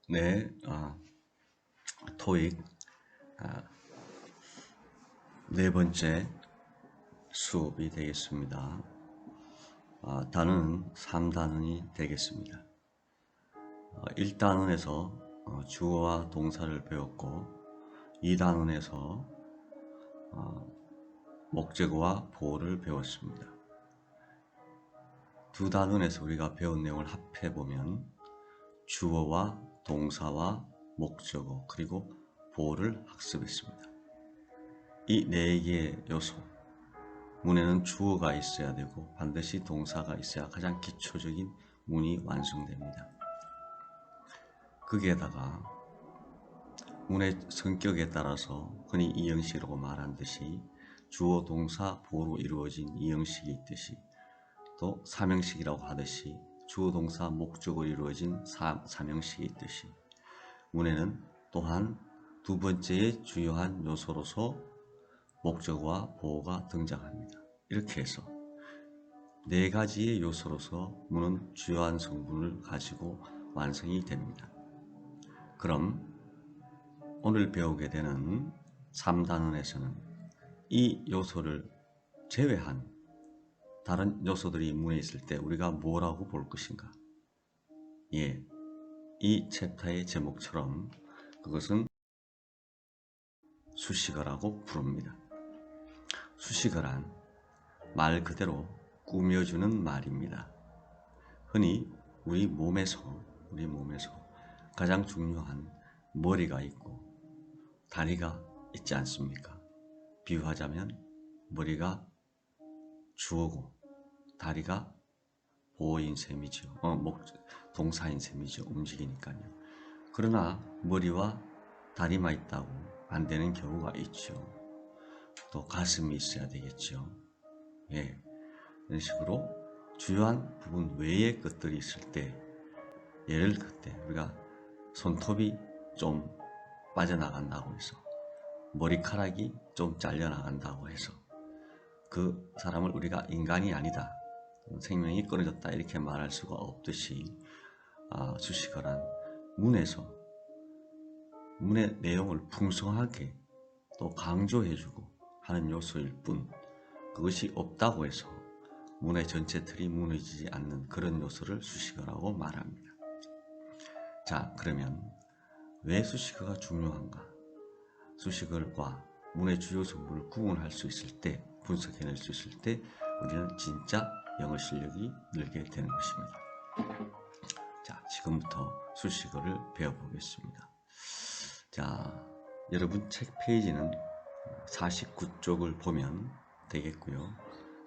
네, 토익 네 번째 수업이 되겠습니다. 단어는 3단원이 되겠습니다. 1단원에서 주어와 동사를 배웠고 2단원에서 목적어와 보어를 배웠습니다. 두 단원에서 우리가 배운 내용을 합해보면 주어와 동사와 목적어 그리고 보어를 학습했습니다. 이 네 개의 요소, 문에는 주어가 있어야 되고 반드시 동사가 있어야 가장 기초적인 문이 완성됩니다. 거기에다가 문의 성격에 따라서 흔히 이형식이라고 말한 듯이 주어, 동사, 보어로 이루어진 이형식이 있듯이 또 삼형식이라고 하듯이 주어, 동사, 목적으로 이루어진 삼형식이 있듯이 문에는 또한 두 번째의 주요한 요소로서 목적어와 보어가 등장합니다. 이렇게 해서 네 가지의 요소로서 문은 주요한 성분을 가지고 완성이 됩니다. 그럼 오늘 배우게 되는 3단원에서는 이 요소를 제외한 다른 요소들이 문에 있을 때 우리가 뭐라고 볼 것인가? 예, 이 챕터의 제목처럼 그것은 수식어라고 부릅니다. 수식어란 말 그대로 꾸며주는 말입니다. 흔히 우리 몸에서 가장 중요한 머리가 있고 다리가 있지 않습니까? 비유하자면 머리가 주어고 다리가 보어인 셈이죠. 동사인 셈이죠. 움직이니까요. 그러나 머리와 다리만 있다고 안 되는 경우가 있죠. 또 가슴이 있어야 되겠죠. 예, 이런 식으로 주요한 부분 외의 것들이 있을 때, 예를 들 때 우리가 손톱이 좀 빠져나간다고 해서 머리카락이 좀 잘려나간다고 해서 그 사람을 우리가 인간이 아니다, 생명이 끊어졌다 이렇게 말할 수가 없듯이 수식어란 문에서 문의 내용을 풍성하게 또 강조해주고 하는 요소일 뿐 그것이 없다고 해서 문의 전체 틀이 무너지지 않는 그런 요소를 수식어라고 말합니다. 자, 그러면 왜 수식어가 중요한가? 수식어와 문의 주요 성분을 구분할 수 있을 때, 분석해낼 수 있을 때 우리는 진짜 영어 실력이 늘게 되는 것입니다. 자, 지금부터 수식어를 배워보겠습니다. 자, 여러분 책 페이지는 49쪽을 보면 되겠고요.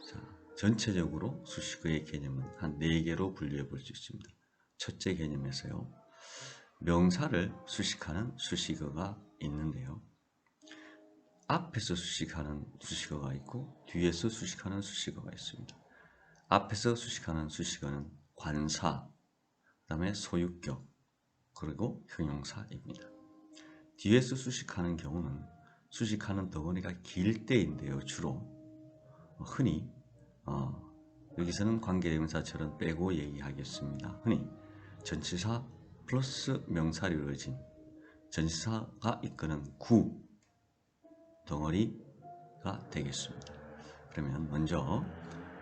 자, 전체적으로 수식어의 개념은 한 4개로 분류해 볼 수 있습니다. 첫째 개념에서요, 명사를 수식하는 수식어가 있는데요. 앞에서 수식하는 수식어가 있고 뒤에서 수식하는 수식어가 있습니다. 앞에서 수식하는 수식어는 관사, 그 다음에 소유격, 그리고 형용사입니다. 뒤에서 수식하는 경우는 수식하는 덩어리가 길 때인데요. 주로 흔히 여기서는 관계대명사처럼 빼고 얘기하겠습니다. 흔히 전치사 플러스 명사로 이루어진 전치사가 이끄는 구 덩어리가 되겠습니다. 그러면 먼저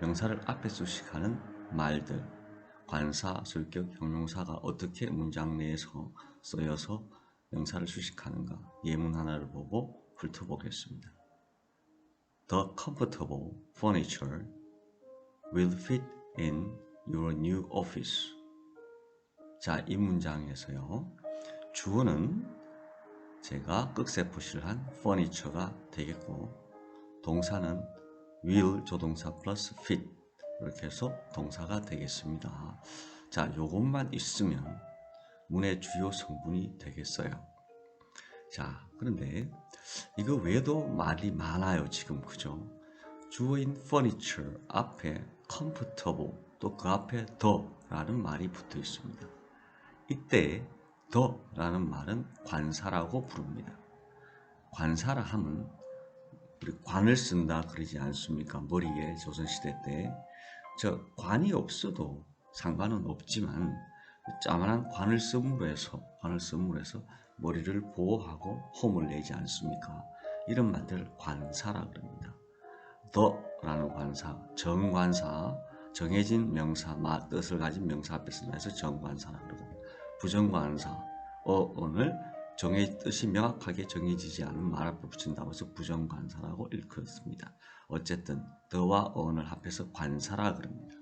명사를 앞에 수식하는 말들, 관사, 소유격, 형용사가 어떻게 문장 내에서 쓰여서 명사를 수식하는가 예문 하나를 보고 훑어보겠습니다. The comfortable furniture will fit in your new office. 자, 이 문장에서요, 주어는 제가 극세포실한 furniture가 되겠고 동사는 will 조동사 플러스 fit 이렇게 해서 동사가 되겠습니다. 자, 요것만 있으면 문의 주요 성분이 되겠어요. 자, 그런데 이거 외에도 말이 많아요. 지금 그죠? 주어인 furniture 앞에 comfortable 또 그 앞에 the라는 말이 붙어 있습니다. 이때 the라는 말은 관사라고 부릅니다. 관사라 하면 우리 관을 쓴다 그러지 않습니까? 머리에 조선시대 때 저 관이 없어도 상관은 없지만 짜만한 관을 쓰므로 해서 머리를 보호하고 홈을 내지 않습니까? 이런 말들을 관사라 그럽니다. 더라는 관사, 정관사, 정해진 명사, 뜻을 가진 명사 앞에 쓰면서 정관사라 그러고, 부정관사, 어원을 뜻이 명확하게 정해지지 않은 말 앞에 붙인다고 해서 부정관사라고 일컫습니다. 어쨌든 더와 어원을 합해서 관사라 그럽니다.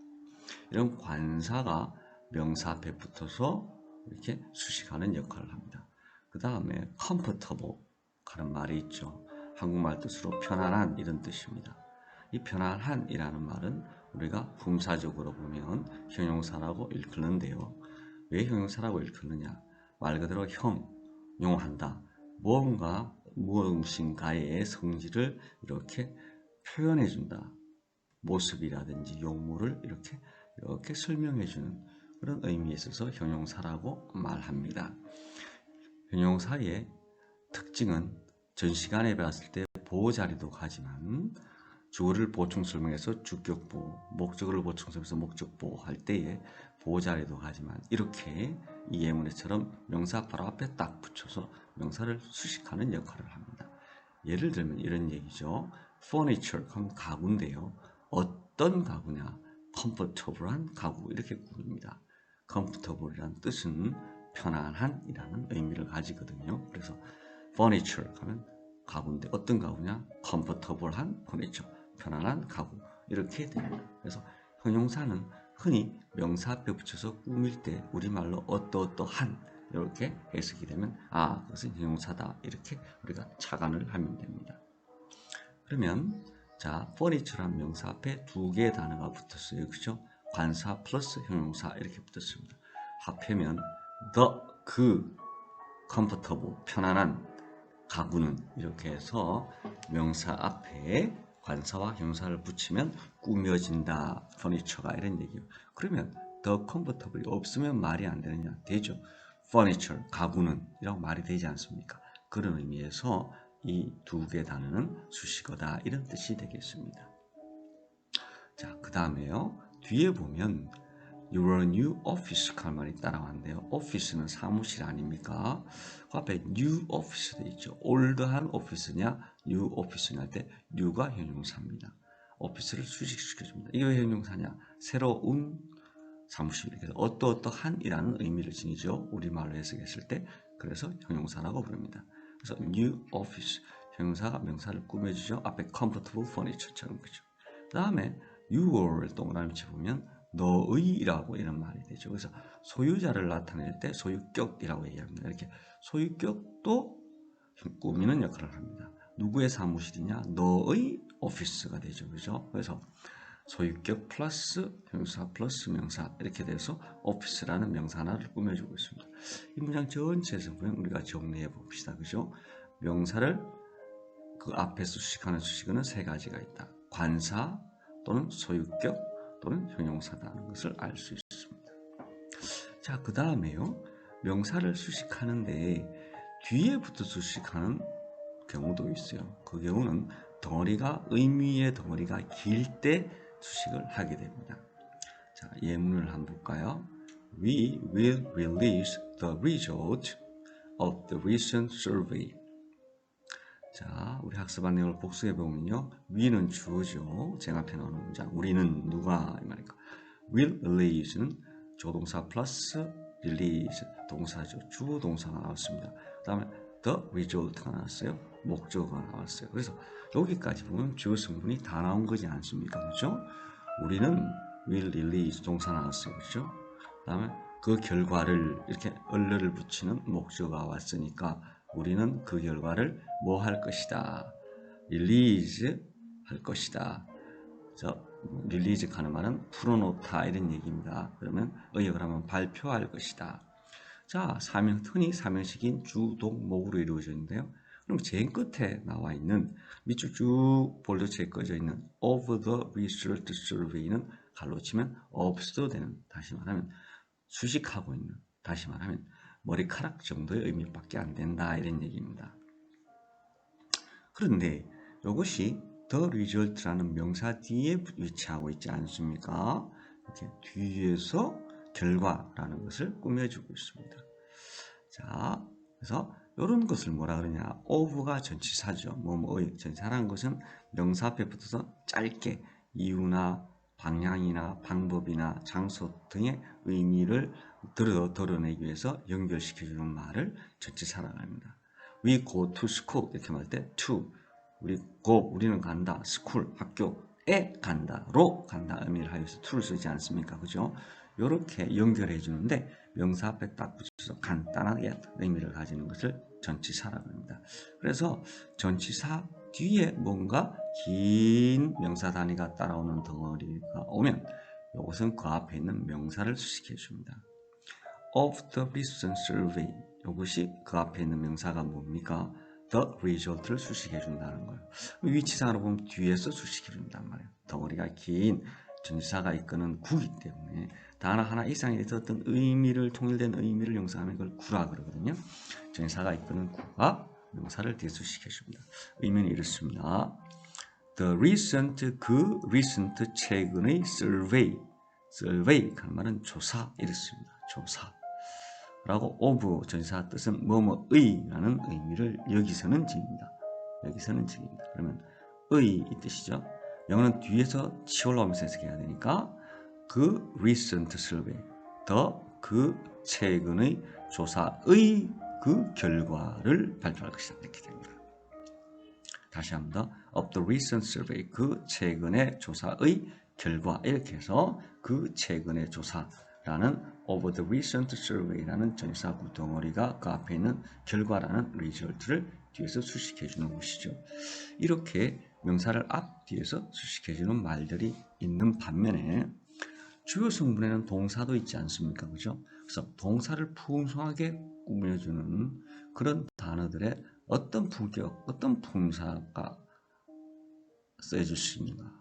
이런 관사가 명사 앞에 붙어서 이렇게 수식하는 역할을 합니다. 그 다음에 comfortable 하는 말이 있죠. 한국말 뜻으로 편안한 이런 뜻입니다. 이 편안한이라는 말은 우리가 품사적으로 보면 형용사라고 일컫는데요. 왜 형용사라고 일컫느냐? 말 그대로 용한다. 무엇인가의 성질을 이렇게 표현해준다. 모습이라든지 용모를 이렇게 설명해주는 그런 의미에 있어서 형용사라고 말합니다. 형용사의 특징은 전 시간에 배웠을 때 보호자리도 가지만 주어를 보충 설명해서 주격보호, 목적어를 보충 설명해서 목적보호 할 때에 보호자리도 가지만 이렇게 이 예문에처럼 명사 바로 앞에 딱 붙여서 명사를 수식하는 역할을 합니다. 예를 들면 이런 얘기죠. furniture 하면 가구인데요. 어떤 가구냐? comfortable한 가구 이렇게 부릅니다. comfortable이라는 뜻은 편안한이라는 의미를 가지거든요. 그래서 furniture 하면 가구인데 어떤 가구냐? comfortable한 furniture, 편안한 가구 이렇게 됩니다. 그래서 형용사는 흔히 명사 앞에 붙여서 꾸밀 때 우리말로 어떠어떠한 이렇게 해석이 되면 그것은 형용사다 이렇게 우리가 착안을 하면 됩니다. 그러면 자, furniture란 명사 앞에 두 개의 단어가 붙었어요. 그죠? 관사 플러스 형용사 이렇게 붙었습니다. 합하면 comfortable, 편안한 가구는 이렇게 해서 명사 앞에 관사와 형용사를 붙이면 꾸며진다. furniture가 이런 얘기예요. 그러면 the comfortable이 없으면 말이 안 되느냐? 되죠. furniture, 가구는 이라고 말이 되지 않습니까? 그런 의미에서 이 두 개 단어는 수식어다 이런 뜻이 되겠습니다. 자, 그 다음에요. 뒤에 보면 Your new office 할 말이 따라왔는데요. office는 사무실 아닙니까? 그 앞에 new office 돼 있죠. 올드한 오피스냐, new office냐 할 때 new가 형용사입니다. 오피스를 수식시켜줍니다. 이게 왜 형용사냐? 새로운 사무실, 그래서 어떠어떠한이라는 의미를 지니죠. 우리말로 해석했을 때. 그래서 형용사라고 부릅니다. 그래서 new office, 형용사가 명사를 꾸며주죠. 앞에 comfortable furniture처럼 그죠. 그 다음에 your을 동그라미 쳐보면 너의라고 이런 말이 되죠. 그래서 소유자를 나타낼 때 소유격이라고 얘기합니다. 이렇게 소유격도 꾸미는 역할을 합니다. 누구의 사무실이냐? 너의 오피스가 되죠. 그죠? 그래서 소유격 플러스 형용사 플러스 명사 이렇게 돼서 오피스라는 명사 하나를 꾸며주고 있습니다. 이 문장 전체에서 보면 우리가 정리해 봅시다. 그죠? 명사를 그 앞에서 수식하는 수식어는 세 가지가 있다. 관사 또는 소유격 또는 형용사다는 것을 알 수 있습니다. 자, 그 다음에요. 명사를 수식하는데 뒤에부터 수식하는 경우도 있어요. 그 경우는 의미의 덩어리가 길 때 수식을 하게 됩니다. 자, 예문을 한번 볼까요? We will release the result of the recent survey. 자, 우리 학습한 내용을 복수해 보면요. we는 주어죠. 제가 앞에 나오는 문장. 우리는 누가 이 말일까? will release는 조동사 플러스 release 동사죠. 주어 동사가 나왔습니다. 그 다음에 the result가 나왔어요. 목적어가 나왔어요. 그래서 여기까지 보면 주어 성분이 다 나온 거지 않습니까? 그렇죠? 우리는 will release 동사 나왔어요. 그렇죠? 그 다음에 그 결과를 이렇게 얼레를 붙이는 목적어가 왔으니까 우리는 그 결과를 뭐 할 것이다. release 할 것이다. release 하는 말은 풀어놓다 이런 얘기입니다. 그러면 의역을 하면 발표할 것이다. 자, 흔히 사명식인 주동목으로 이루어져 있는데요. 그럼 제일 끝에 나와 있는 밑줄 쭉 볼드체에 꺼져 있는 of the result survey는 갈로 치면 없어도 되는, 다시 말하면 수식하고 있는, 다시 말하면 머리카락 정도의 의미밖에 안 된다 이런 얘기입니다. 그런데 이것이 the result라는 명사 뒤에 위치하고 있지 않습니까? 이렇게 뒤에서 결과라는 것을 꾸며주고 있습니다. 자, 그래서 이런 것을 뭐라 그러냐? of가 전치사죠. 뭐뭐의 전치사라는 것은 명사 앞에 붙어서 짧게 이유나 방향이나 방법이나 장소 등의 의미를 드러내기 위해서 연결시켜주는 말을 전치사라고 합니다. We go to school 이렇게 말할 때 to 우리는 간다, school 학교에 간다로 간다 의미를 하여서 to를 쓰지 않습니까? 그죠? 이렇게 연결해 주는데 명사 앞에 딱 붙여서 간단하게 의미를 가지는 것을 전치사라고 합니다. 그래서 전치사 뒤에 뭔가 긴 명사 단위가 따라오는 덩어리가 오면 이것은 그 앞에 있는 명사를 수식해 줍니다. Of the recent survey 이것이 그 앞에 있는 명사가 뭡니까? The result를 수식해 준다는 거예요. 위치상으로 보면 뒤에서 수식해 준단 말이에요. 덩어리가 긴 전치사가 이끄는 구이기 때문에 단어 하나 이상에 대해서 어떤 의미를 통일된 의미를 형성하면 이걸 구라 그러거든요. 전치사가 이끄는 구가 명사를 뒤에 수식해 줍니다. 의미는 이렇습니다. The recent 최근의 survey 하는 말은 조사 이렇습니다. 조사라고 of 전치사 뜻은 뭐뭐의라는 의미를 여기서는 지닙니다. 그러면 의 이 뜻이죠. 영어는 뒤에서 치 올라오면서 해석해야 되니까 그 recent survey 그 최근의 조사의 그 결과를 발표할 것이다 이렇게 됩니다. 다시 한번 더 of the recent survey 그 최근의 조사의 결과 이렇게 해서 그 최근의 조사라는 of the recent survey라는 전치사 구덩어리가 그 앞에 있는 결과라는 result를 뒤에서 수식해 주는 것이죠. 이렇게 명사를 앞뒤에서 수식해 주는 말들이 있는 반면에 주요 성분에는 동사도 있지 않습니까? 그죠? 그래서 동사를 풍성하게 꾸며주는 그런 단어들의 어떤 품격, 어떤 품사가 써줄 수 있는가?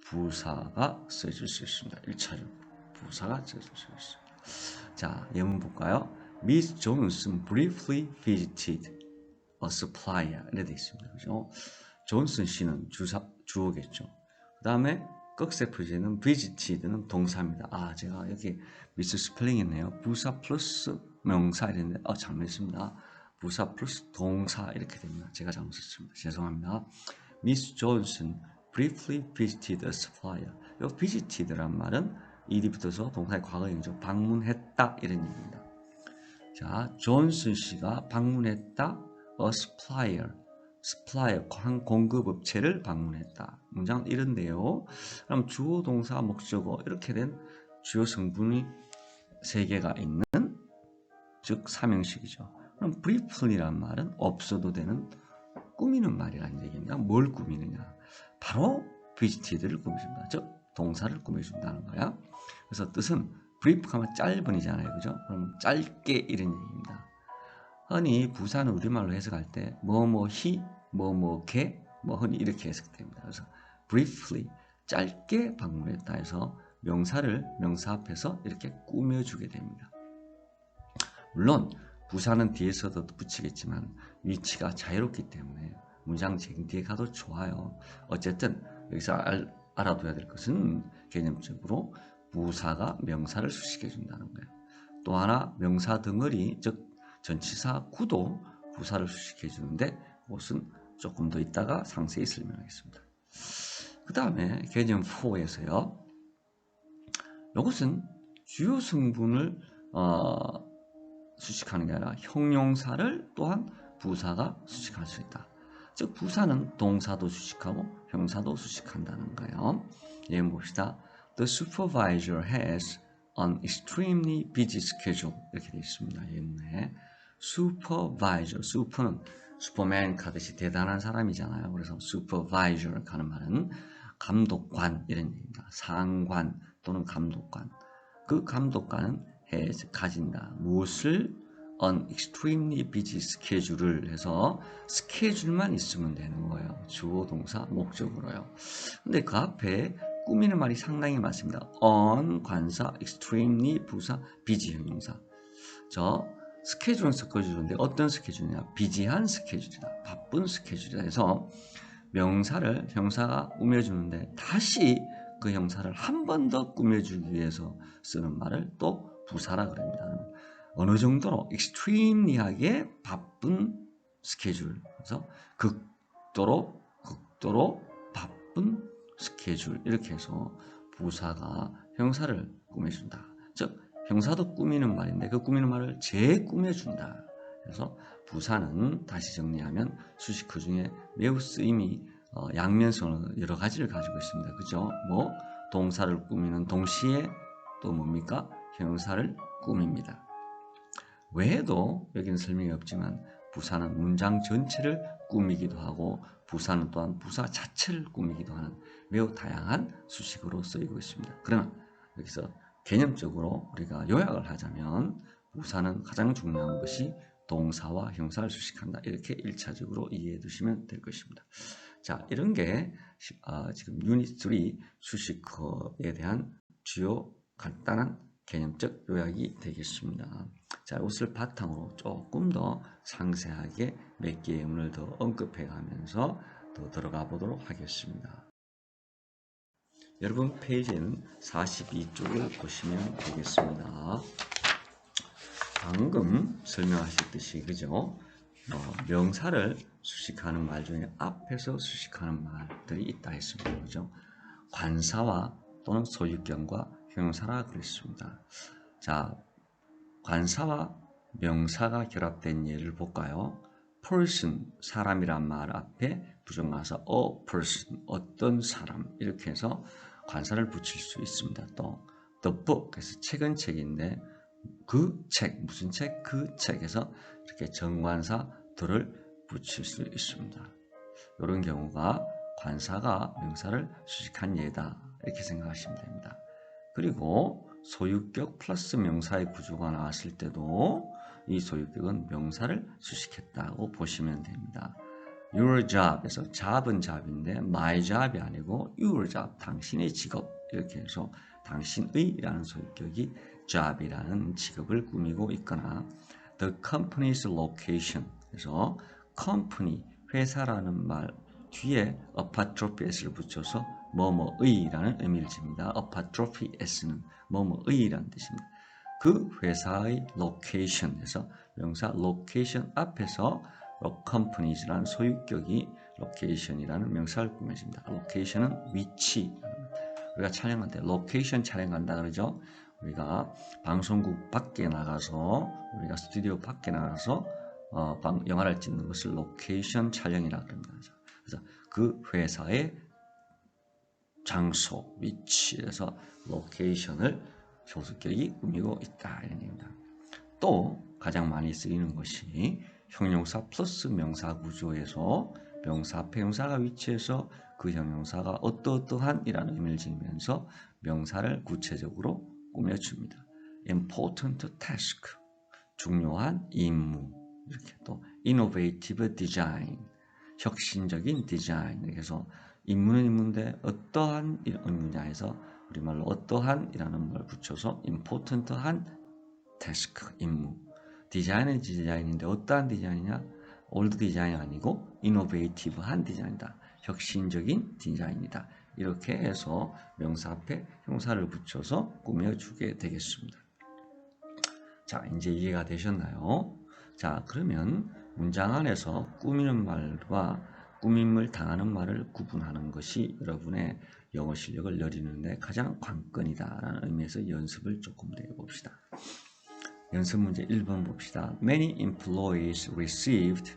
부사가 써줄 수 있습니다. 1차적으로 부사가 써줄 수 있습니다. 자, 예문 볼까요? Miss Johnson briefly visited a supplier 이렇게 되어 있습니다. 그죠? 존슨 씨는 주어겠죠. 그 다음에 꺽쇠표제는 visited는 동사입니다. 아, 제가 여기 미스 스펠링 했네요. 부사 플러스 명사 이랬는데 잘못했습니다. 부사 플러스 동사 이렇게 됩니다. 제가 잘못했습니다. 죄송합니다. Miss Johnson briefly visited a supplier. 이 visited란 말은 일이 붙어서 동사의 과거형이죠. 방문했다 이런 얘기입니다. 자, 존슨 씨가 방문했다 a supplier. 한 공급업체를 방문했다. 문장은 이런데요. 그럼 주어, 동사, 목적어 이렇게 된 주요 성분이 3개가 있는 즉 삼형식이죠. 그럼 briefly란 말은 없어도 되는 꾸미는 말이라는 얘기입니다. 뭘 꾸미느냐? 바로 visited를 꾸며준다. 즉 동사를 꾸며준다는 거야. 그래서 뜻은 brief 하면 짧은이잖아요. 그죠? 그럼 짧게 이런 얘기입니다. 흔히 부사는 우리말로 해석할 때 뭐뭐히, 뭐뭐게, 흔히 이렇게 해석됩니다. 그래서 briefly, 짧게 방문했다 해서 명사를 명사 앞에서 이렇게 꾸며주게 됩니다. 물론 부사는 뒤에서도 붙이겠지만 위치가 자유롭기 때문에 문장 쟁 뒤에 가도 좋아요. 어쨌든 여기서 알아둬야 될 것은 개념적으로 부사가 명사를 수식해 준다는 거예요. 또 하나 명사 덩어리 즉 전치사 구도 부사를 수식해 주는데 그것은 조금 더 있다가 상세히 설명하겠습니다. 그 다음에 개념 4에서요. 이것은 주요 성분을 수식하는 게 아니라 형용사를 또한 부사가 수식할 수 있다. 즉 부사는 동사도 수식하고 형사도 수식한다는 거예요. 예문 봅시다. The supervisor has an extremely busy schedule 이렇게 되어 있습니다. 예문에 supervisor, super는 슈퍼맨 가듯이 대단한 사람이잖아요. 그래서 supervisor 하는 말은 감독관 이런 얘기입니다. 상관 또는 감독관. 그 감독관은 has 가진다. 무엇을 an extremely busy schedule을 해서 스케줄만 있으면 되는 거예요. 주어, 동사, 목적으로요. 근데 그 앞에 꾸미는 말이 상당히 많습니다. on 관사, extremely 부사, busy 형용사. 저 스케줄은 섞어주는데 어떤 스케줄이냐? 비지한 스케줄이다. 바쁜 스케줄이다 해서 명사를 형사가 꾸며주는데 다시 그 형사를 한 번 더 꾸며주기 위해서 쓰는 말을 또 부사라 그럽니다. 어느 정도로 extremely하게 바쁜 스케줄, 그래서 극도로 바쁜 스케줄, 이렇게 해서 부사가 형사를 꾸며준다. 즉 형사도 꾸미는 말인데 그 꾸미는 말을 재꾸며준다. 그래서 부사는 다시 정리하면 수식어 중에 매우 쓰임이 양면성을 여러 가지를 가지고 있습니다. 그죠? 뭐 동사를 꾸미는 동시에 또 뭡니까? 형사를 꾸밉니다. 외에도 여기는 설명이 없지만 부사는 문장 전체를 꾸미기도 하고 부사는 또한 부사 자체를 꾸미기도 하는 매우 다양한 수식어로 쓰이고 있습니다. 그러나 여기서 개념적으로 우리가 요약을 하자면 부사는 가장 중요한 것이 동사와 형사를 수식한다. 이렇게 1차적으로 이해해 두시면 될 것입니다. 자, 이런 게 지금 유닛 3 수식어에 대한 주요 간단한 개념적 요약이 되겠습니다. 자, 이것을 바탕으로 조금 더 상세하게 몇 개의 예문을 더 언급해 가면서 더 들어가 보도록 하겠습니다. 여러분 페이지에는 42쪽을 보시면 되겠습니다. 방금 설명하셨듯이 그죠? 명사를 수식하는 말 중에 앞에서 수식하는 말들이 있다 했습니다. 그죠? 관사와 또는 소유격과 형용사라 그랬습니다. 자, 관사와 명사가 결합된 예를 볼까요? person, 사람이란 말 앞에 부정관사 a person, 어떤 사람, 이렇게 해서 관사를 붙일 수 있습니다. 또 the book, 그래서 책은 책인데 그 책, 무슨 책? 그 책에서 이렇게 정관사 들을 붙일 수 있습니다. 이런 경우가 관사가 명사를 수식한 예다, 이렇게 생각하시면 됩니다. 그리고 소유격 플러스 명사의 구조가 나왔을 때도 이 소유격은 명사를 수식했다고 보시면 됩니다. Your job에서 job은 job인데 my job이 아니고 your job, 당신의 직업, 이렇게 해서 당신의 라는 소유격이 job이라는 직업을 꾸미고 있거나 the company's location, 그래서 company, 회사라는 말 뒤에 apostrophe s를 붙여서 뭐뭐의라는 의미를 줍니다. apostrophe s는 뭐뭐의라는 뜻입니다. 그 회사의 location에서 명사 location 앞에서 companies라는 소유격이 location이라는 명사를 꾸며집니다. location은 위치. 우리가 촬영할 때 location 촬영한다 그러죠. 우리가 방송국 밖에 나가서 우리가 스튜디오 밖에 나가서 영화를 찍는 것을 로케이션 촬영이라고 합니다. 그래서 그 회사의 장소, 위치에서 로케이션을 소수격이 꾸미고 있다 이런 얘기입니다. 또 가장 많이 쓰이는 것이 형용사 플러스 명사 구조에서 명사 앞에 형사가 위치해서 그 형용사가 어떠어떠한 이라는 의미를 지니면서 명사를 구체적으로 꾸며줍니다. important task, 중요한 임무, 이렇게 또 innovative design, 혁신적인 디자인, 이렇게 해서 임무는 임무인데 어떠한 의미냐 해서 우리말로 어떠한 이라는 말 붙여서 important한 task, 임무, 디자인은 디자인인데 어떠한 디자인이냐, old 디자인이 아니고 innovative한 디자인이다, 혁신적인 디자인이다, 이렇게 해서 명사 앞에 형사를 붙여서 꾸며주게 되겠습니다. 자, 이제 이해가 되셨나요? 자, 그러면 문장 안에서 꾸미는 말과 꾸밈을 당하는 말을 구분하는 것이 여러분의 영어 실력을 늘리는데 가장 관건이다라는 의미에서 연습을 조금 더 해봅시다. 연습 문제 1번 봅시다. Many employees received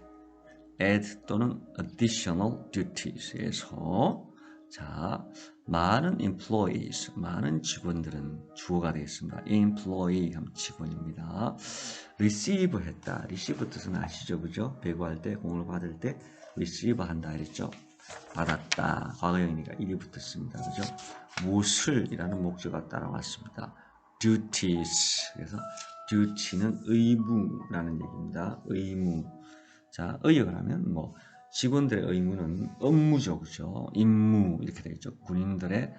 add 또는 additional duties에서 자, 많은 employees, 많은 직원들은 주어가 되겠습니다. employee 하면 직원입니다. receive 했다. receive 뜻은 아시죠? 그죠? 배구할 때, 공을 받을 때 receive 한다 이랬죠? 받았다. 과거형이니까 일이 붙었습니다. 그죠? 무엇을 이라는 목적어가 따라왔습니다. duties. 그래서 duty는 의무라는 얘기입니다. 의무. 자, 의역을 하면 뭐 직원들의 의무는 업무죠, 그죠? 임무 이렇게 되겠죠. 군인들의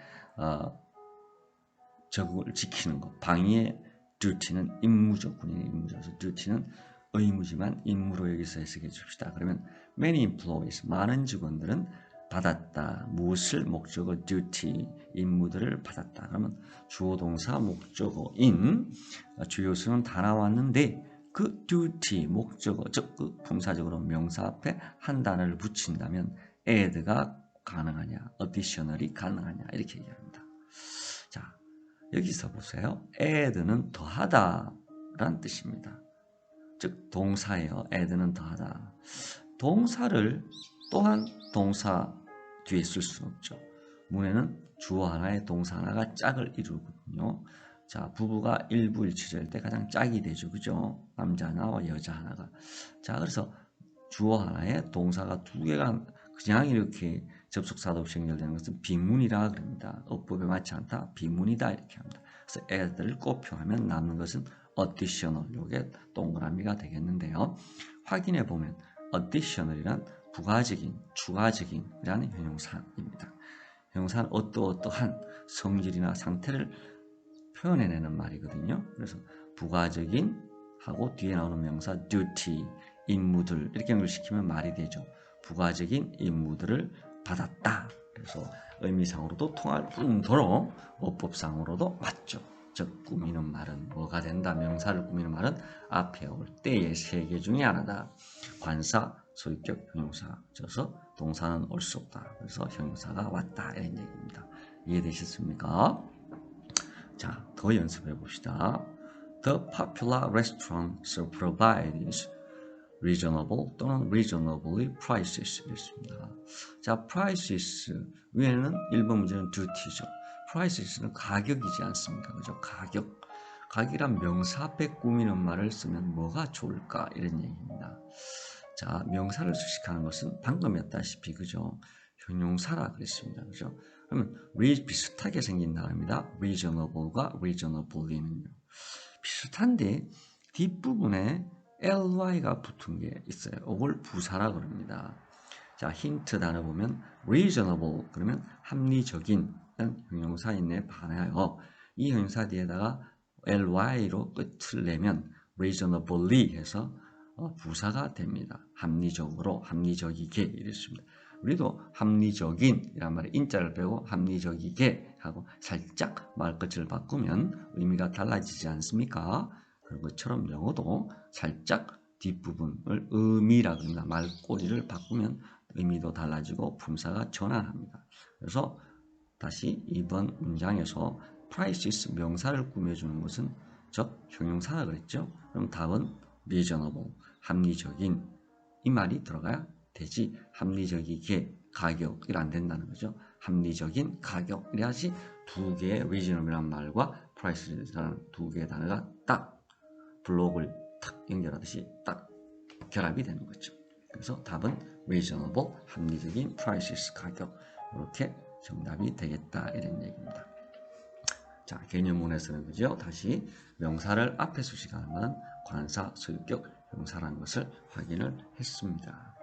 적을 지키는 것, 방위의 duty는 임무죠, 군인의 임무죠. 그래서 duty는 의무지만 임무로 여기서 해석해 줍시다. 그러면 many employees, 많은 직원들은 받았다. 무엇을 목적어 duty 임무들을 받았다. 그러면 주어 동사 목적어인 주요수는 다 나왔는데 그 duty 목적어 즉 그 품사적으로 명사 앞에 한 단어를 붙인다면 add가 가능하냐, additional이 가능하냐 이렇게 얘기합니다. 자, 여기서 보세요. add는 더하다 라는 뜻입니다. 즉 동사예요. add는 더하다. 동사를 또한 동사 뒤에 쓸 수는 없죠. 문에는 주어 하나에 동사 하나가 짝을 이루거든요. 자, 부부가 일부일치될 때 가장 짝이 되죠. 그죠? 남자 하나와 여자 하나가. 자, 그래서 주어 하나에 동사가 두 개가 그냥 이렇게 접속사도 없이 연결되는 것은 비문이라 그럽니다. 어법에 맞지 않다. 비문이다 이렇게 합니다. 그래서 add를 곱표하면 남는 것은 additional, 요게 동그라미가 되겠는데요. 확인해 보면 additional이란 부가적인, 추가적인이라는 형용사입니다. 형용사는 어떠어떠한 성질이나 상태를 표현해내는 말이거든요. 그래서 부가적인 하고 뒤에 나오는 명사 duty, 임무들 이렇게 연결시키면 말이 되죠. 부가적인 임무들을 받았다. 그래서 의미상으로도 통할 뿐더러 어법상으로도 맞죠. 즉 꾸미는 말은 뭐가 된다. 명사를 꾸미는 말은 앞에 올 때의 세 개 중에 하나다. 관사, 소유격, 형용사. 져서 동사는 올 수 없다. 그래서 형용사가 왔다 이런 얘기입니다. 이해되셨습니까? 자, 더 연습해 봅시다. The popular restaurants provides reasonable 또는 reasonably prices 이렇습니다. 자, prices 위에는 1번 문제는 duty죠. prices는 가격이지 않습니까? 그죠? 가격. 가격이란 명사 앞에 꾸미는 말을 쓰면 뭐가 좋을까? 이런 얘기입니다. 자, 명사를 수식하는 것은 방금 했다시피 그죠? 형용사라 그랬습니다. 그죠? 그러면 비슷하게 생긴 단어입니다. reasonable과 reasonably는요. 비슷한데 뒷부분에 ly가 붙은 게 있어요. 이걸 부사라 그럽니다. 자, 힌트 단어 보면 reasonable 그러면 합리적인 형용사인에 반하여 이 형용사 뒤에다가 ly로 끝을 내면 reasonably 해서 부사가 됩니다. 합리적으로, 합리적이게 이랬습니다. 우리도 합리적인 이란 말에 인자를 빼고 합리적이게 하고 살짝 말끝을 바꾸면 의미가 달라지지 않습니까? 그런 것처럼 영어도 살짝 뒷부분을 의미라 그럽니다. 말꼬리를 바꾸면 의미도 달라지고 품사가 전환합니다. 그래서 다시 이번 문장에서 prices 명사를 꾸며주는 것은 즉 형용사라 그랬죠. 그럼 답은 reasonable, 합리적인 이 말이 들어가야 되지. 합리적이게 가격이 안 된다는 거죠. 합리적인 가격 이래야지 두 개의 reasonable이라는 말과 price라는 두 개의 단어가 딱 블록을 탁 연결하듯이 딱 결합이 되는 거죠. 그래서 답은 reasonable, 합리적인 prices, 가격 이렇게 정답이 되겠다 이런 얘기입니다. 자, 개념문에서는 그죠? 다시 명사를 앞에 수식하는 관사, 소유격, 형사라는 것을 확인을 했습니다.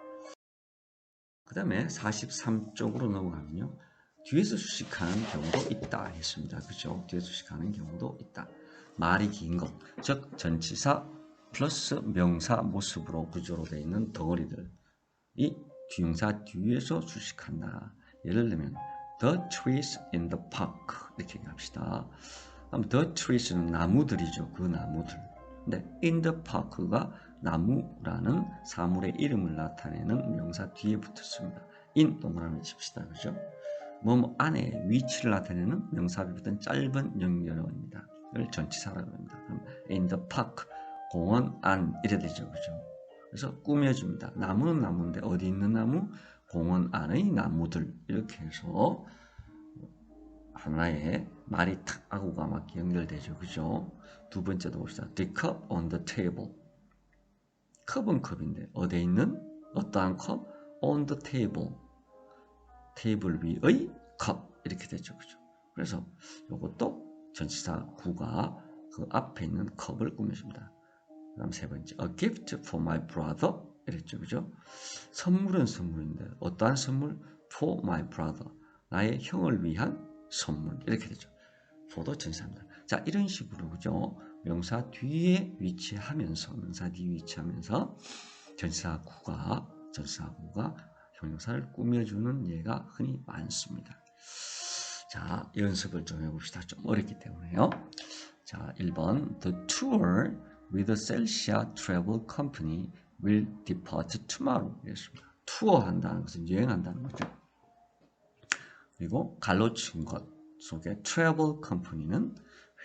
그 다음에 43쪽으로 넘어가면요. 뒤에서 수식하는 경우도 있다 했습니다. 그죠? 뒤에서 수식하는 경우도 있다. 말이 긴 것, 즉 전치사 플러스 명사 모습으로 구조로 되어 있는 덩어리들. 이 뒤형사 뒤에서 수식한다. 예를 들면 The trees in the park 이렇게 얘기합시다. 그럼 the trees는 나무들이죠. 그 나무들. 근데 in the park가 나무라는 사물의 이름을 나타내는 명사 뒤에 붙었습니다. in 동그라미 칩시다. 그죠? 뭐 안에 위치를 나타내는 명사 앞에 붙은 짧은 연결어입니다. 이걸 전치사라고 합니다. 그럼 in the park 공원 안 이래 되죠. 그죠? 그래서 꾸며줍니다. 나무는 나무인데 어디 있는 나무? 공원 안의 나무들 이렇게 해서 하나의 말이 탁 하고가 막 연결되죠. 그죠? 두 번째도 봅시다. The cup on the table. 컵은 컵인데 어디에 있는 어떠한 컵? on the table. 테이블 위의 컵 이렇게 되죠. 그죠? 그래서 이것도 전치사 구가 그 앞에 있는 컵을 꾸며줍니다. 그 다음 세 번째 A gift for my brother 이랬죠. 그죠? 선물은 선물인데 어떠한 선물? For my brother. 나의 형을 위한 선물 이렇게 되죠. for도 전치사입니다. 자, 이런 식으로 그죠? 명사 뒤에 위치하면서 전치사 구가 형용사를 꾸며주는 예가 흔히 많습니다. 자, 연습을 좀 해봅시다. 좀 어렵기 때문에요. 자, 1번 The tour with the Celsia Travel Company will depart tomorrow. 이랬습니다. 투어한다는 것은 여행한다는 거죠. 그리고 갈로친 것 속에 Travel Company는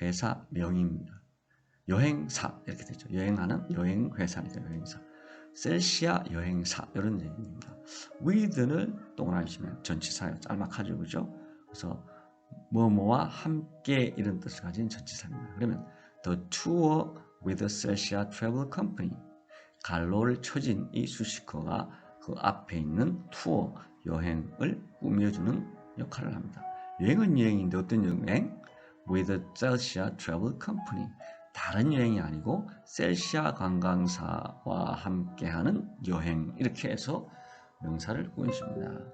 회사 명입니다. 여행사 이렇게 되죠. 여행하는 여행회사니까 여행사. 셀시아 여행사 이런 얘기입니다. with를 동그라미 치면 전치사예요. 짤막하죠. 그죠? 그래서 뭐뭐와 함께 이런 뜻을 가진 전치사입니다. 그러면 the tour with the Celsia Travel Company 갈로를 쳐진 이 수식어가 그 앞에 있는 투어 여행을 꾸며주는 역할을 합니다. 여행은 여행인데 어떤 여행? with the Celsia Travel Company 다른 여행이 아니고 셀시아 관광사와 함께하는 여행 이렇게 해서 명사를 꾸며줍니다.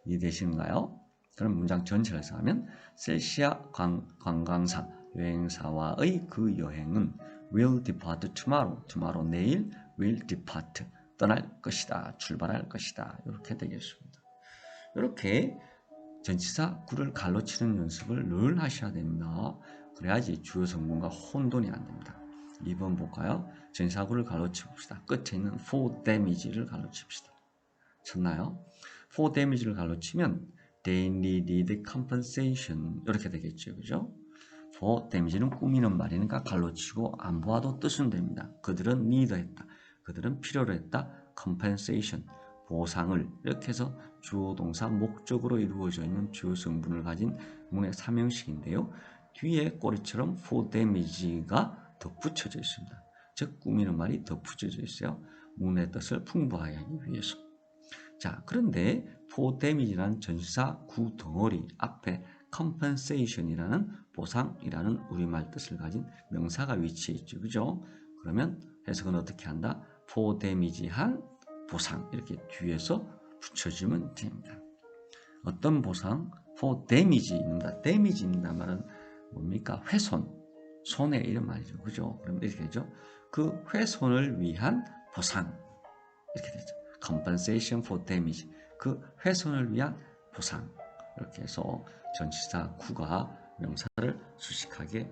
이해되시는가요? 그럼 문장 전체를 해석하면 셀시아 관광사 여행사와의 그 여행은 will depart tomorrow. tomorrow 내일 will depart 떠날 것이다. 출발할 것이다. 이렇게 되겠습니다. 이렇게 전치사 구를 갈로치는 연습을 늘 하셔야 됩니다. 그래야지 주요 성분과 혼돈이 안 됩니다. 2번 볼까요? 전치사 구를 갈로치 봅시다. 끝에 있는 for damage를 갈로칩시다. 쳤나요? for damage를 갈로치면 they needed compensation 이렇게 되겠죠. 그죠? for damage는 꾸미는 말이니까 갈로치고 안 보아도 뜻은 됩니다. 그들은 need했다. 그들은 필요로 했다. compensation 보상을 이렇게 해서 주어 동사 목적으로 이루어져 있는 주요 성분을 가진 문의 삼형식인데요. 뒤에 꼬리처럼 for damage가 덧붙여져 있습니다. 즉 꾸미는 말이 덧붙여져 있어요. 문의 뜻을 풍부하게 하기 위해서. 자, 그런데 for damage라는 전치사 구 덩어리 앞에 compensation이라는 보상이라는 우리말 뜻을 가진 명사가 위치해 있죠. 그죠? 그러면 해석은 어떻게 한다? for damage한 보상 이렇게 뒤에서 붙여주면 됩니다. 어떤 보상? for damage입니다. damage입니다 말은 뭡니까? 훼손, 손해 이런 말이죠. 그죠? 그럼 이렇게 되죠. 그 훼손을 위한 보상 이렇게 되죠. compensation for damage 그 훼손을 위한 보상 이렇게 해서 전치사 구가 명사를 수식하게